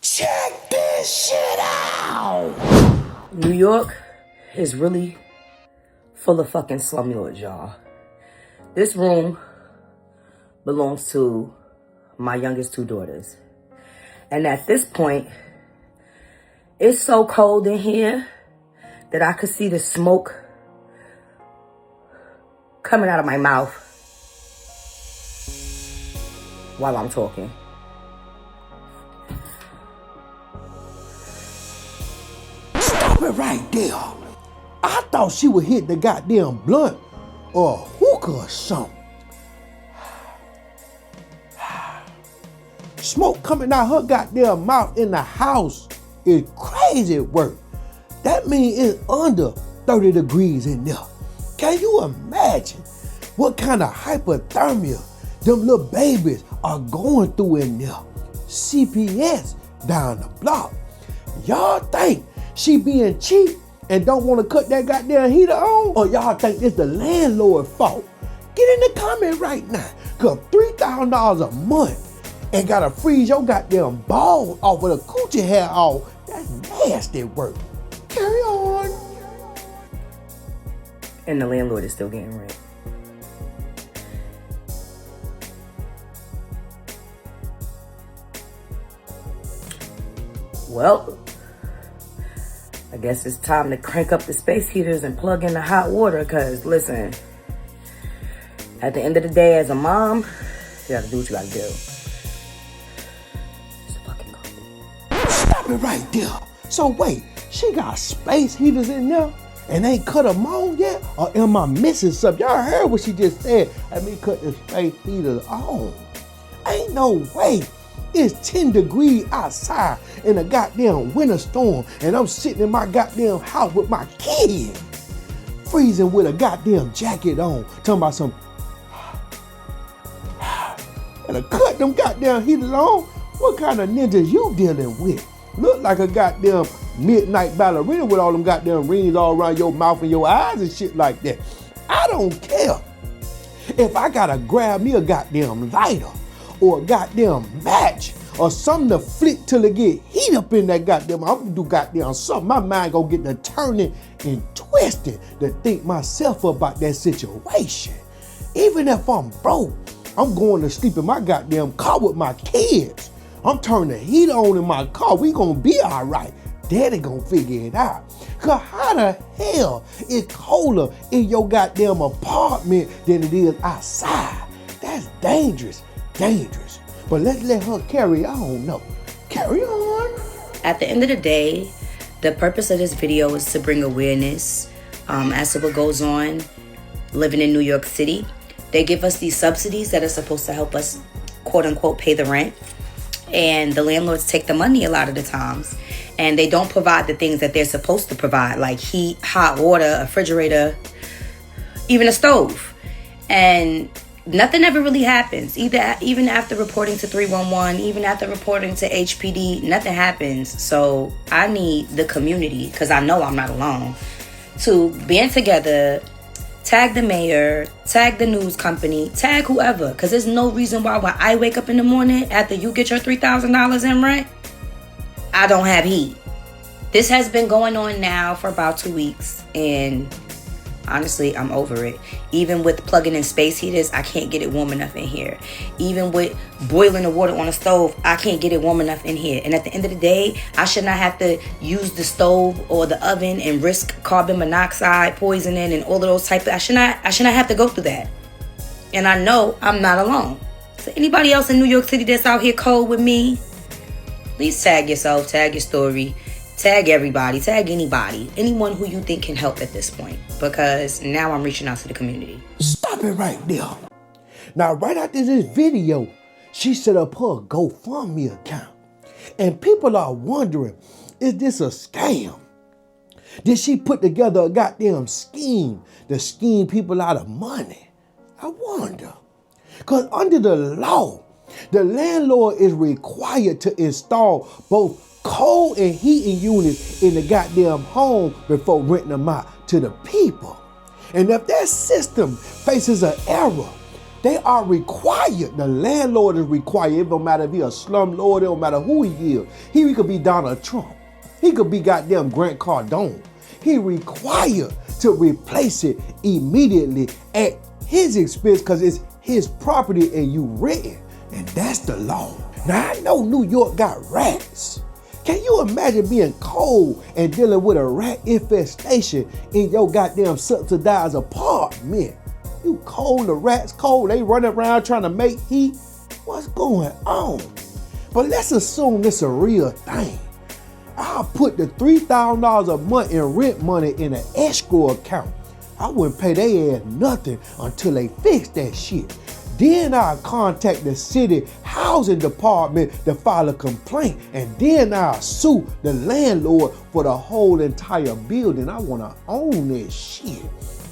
Check this shit out! New York is really full of fucking slumlords, y'all. This room belongs to my youngest two daughters. And at this point, it's so cold in here that I could see the smoke coming out of my mouth while I'm talking. Stop it right there. I thought she would hit the goddamn blunt or a hookah or something. Smoke coming out her goddamn mouth in the house is crazy work. That means it's under 30 degrees in there. Can you imagine what kind of hypothermia them little babies are going through in there? CPS down the block. Y'all think she being cheap and don't want to cut that goddamn heater on? Or y'all think it's the landlord's fault? Get in the comment right now. Cause $3,000 a month and gotta freeze your goddamn balls off of the coochie hair off. That's nasty work. Carry on. And the landlord is still getting rent. Well, I guess it's time to crank up the space heaters and plug in the hot water, because listen, at the end of the day, as a mom, you gotta do what you gotta do. It's fucking cold. Stop it right there. So wait, she got space heaters in there and ain't cut them on yet? Or am I missing something? Y'all heard what she just said. Let me cut the space heaters on. Ain't no way. It's 10 degrees outside in a goddamn winter storm and I'm sitting in my goddamn house with my kid, freezing with a goddamn jacket on, talking about some, and I cut them goddamn heaters on? What kind of ninjas you dealing with? Look like a goddamn midnight ballerina with all them goddamn rings all around your mouth and your eyes and shit like that. I don't care if I gotta grab me a goddamn lighter or a goddamn match or something to flick till it get heat up in that goddamn. I'm gonna do goddamn something. My mind gonna get to turning and twisting to think myself about that situation. Even if I'm broke, I'm going to sleep in my goddamn car with my kids. I'm turning the heat on in my car. We gonna be all right. Daddy gonna figure it out. Cause how the hell is colder in your goddamn apartment than it is outside? That's dangerous. But let's let her carry on. No, carry on. At the end of the day, the purpose of this video is to bring awareness as to what goes on living in New York City. They give us these subsidies that are supposed to help us, quote unquote, pay the rent. And the landlords take the money a lot of the times. And they don't provide the things that they're supposed to provide, like heat, hot water, a refrigerator, even a stove. And nothing ever really happens. Even after reporting to 311, even after reporting to HPD, nothing happens. So I need the community, because I know I'm not alone, to band together, tag the mayor, tag the news company, tag whoever. Because there's no reason why when I wake up in the morning after you get your $3,000 in rent, I don't have heat. This has been going on now for about 2 weeks. And honestly, I'm over it. Even with plugging in space heaters, I can't get it warm enough in here. Even with boiling the water on a stove, I can't get it warm enough in here. And at the end of the day, I should not have to use the stove or the oven and risk carbon monoxide poisoning and all of those type of, I should not have to go through that. And I know I'm not alone. So anybody else in New York City that's out here cold with me, please tag yourself, tag your story. Tag everybody, tag anybody, anyone who you think can help at this point, because now I'm reaching out to the community. Stop it right there. Now, right after this video, she set up her GoFundMe account. And people are wondering, is this a scam? Did she put together a goddamn scheme to scheme people out of money? I wonder. Because under the law, the landlord is required to install both cold and heating units in the goddamn home before renting them out to the people. And if that system faces an error, They are required. The landlord is required. It don't matter if he a slumlord. It don't matter who he is. He could be Donald Trump. He could be goddamn Grant Cardone. He required to replace it immediately at his expense because it's his property and you renting. And that's the law. Now I know New York got rats. Can you imagine being cold and dealing with a rat infestation in your goddamn subsidized apartment? You cold, the rats cold, they running around trying to make heat. What's going on? But let's assume it's a real thing. I'll put the $3,000 a month in rent money in an escrow account. I wouldn't pay their ass nothing until they fix that shit. Then I'll contact the city housing department to file a complaint, and then I'll sue the landlord for the whole entire building. I wanna own that shit.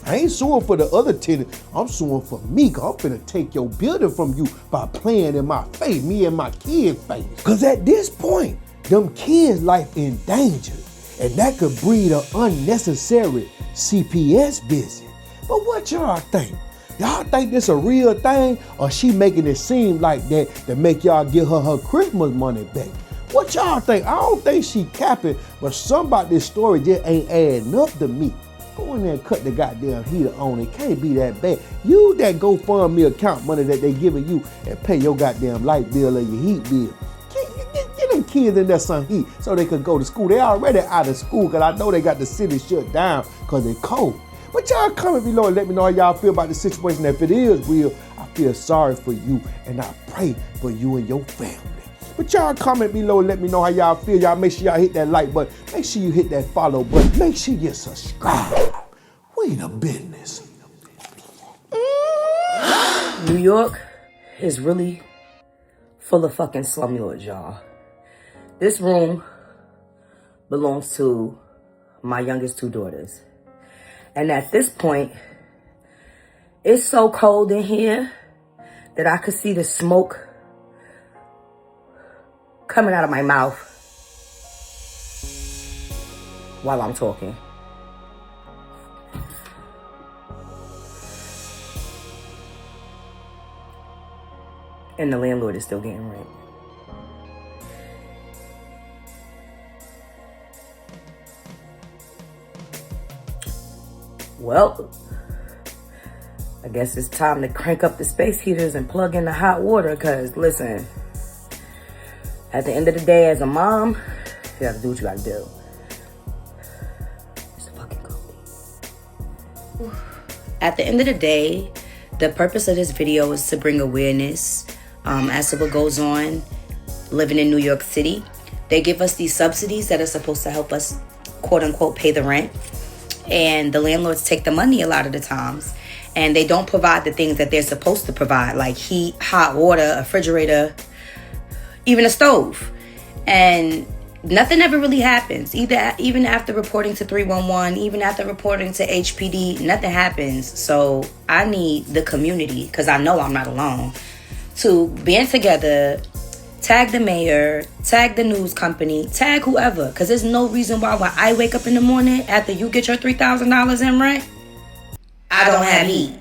I ain't suing for the other tenant, I'm suing for me, cause I'm finna take your building from you by playing in my face, me and my kid's face. Cause at this point, them kids' life in danger, and that could breed an unnecessary CPS visit. But what y'all think? Y'all think this a real thing, or she making it seem like that to make y'all give her Christmas money back? What y'all think? I don't think she capping, but something about this story just ain't adding up to me. Go in there and cut the goddamn heater on. It can't be that bad. Use that GoFundMe account money that they giving you and pay your goddamn light bill or your heat bill. Get them kids in there some heat so they could go to school. They already out of school because I know they got the city shut down because they cold. But y'all comment below and let me know how y'all feel about the situation. If it is real, I feel sorry for you and I pray for you and your family. But y'all comment below and let me know how y'all feel. Y'all make sure y'all hit that like button. Make sure you hit that follow button. Make sure you subscribe. We the business. New York is really full of fucking slumlords, y'all. This room belongs to my youngest two daughters. And at this point, it's so cold in here that I could see the smoke coming out of my mouth while I'm talking. And the landlord is still getting rent. Well, I guess it's time to crank up the space heaters and plug in the hot water, because listen, at the end of the day, as a mom, you gotta do what you gotta do. It's fucking cold. At the end of the day, the purpose of this video is to bring awareness as to what goes on living in New York City. They give us these subsidies that are supposed to help us, quote unquote, pay the rent. And the landlords take the money a lot of the times. And they don't provide the things that they're supposed to provide, like heat, hot water, a refrigerator, even a stove. And nothing ever really happens. Even after reporting to 311, even after reporting to HPD, nothing happens. So I need the community, because I know I'm not alone, to band together, tag the mayor, tag the news company, tag whoever. Because there's no reason why when I wake up in the morning after you get your $3,000 in rent, I don't have heat.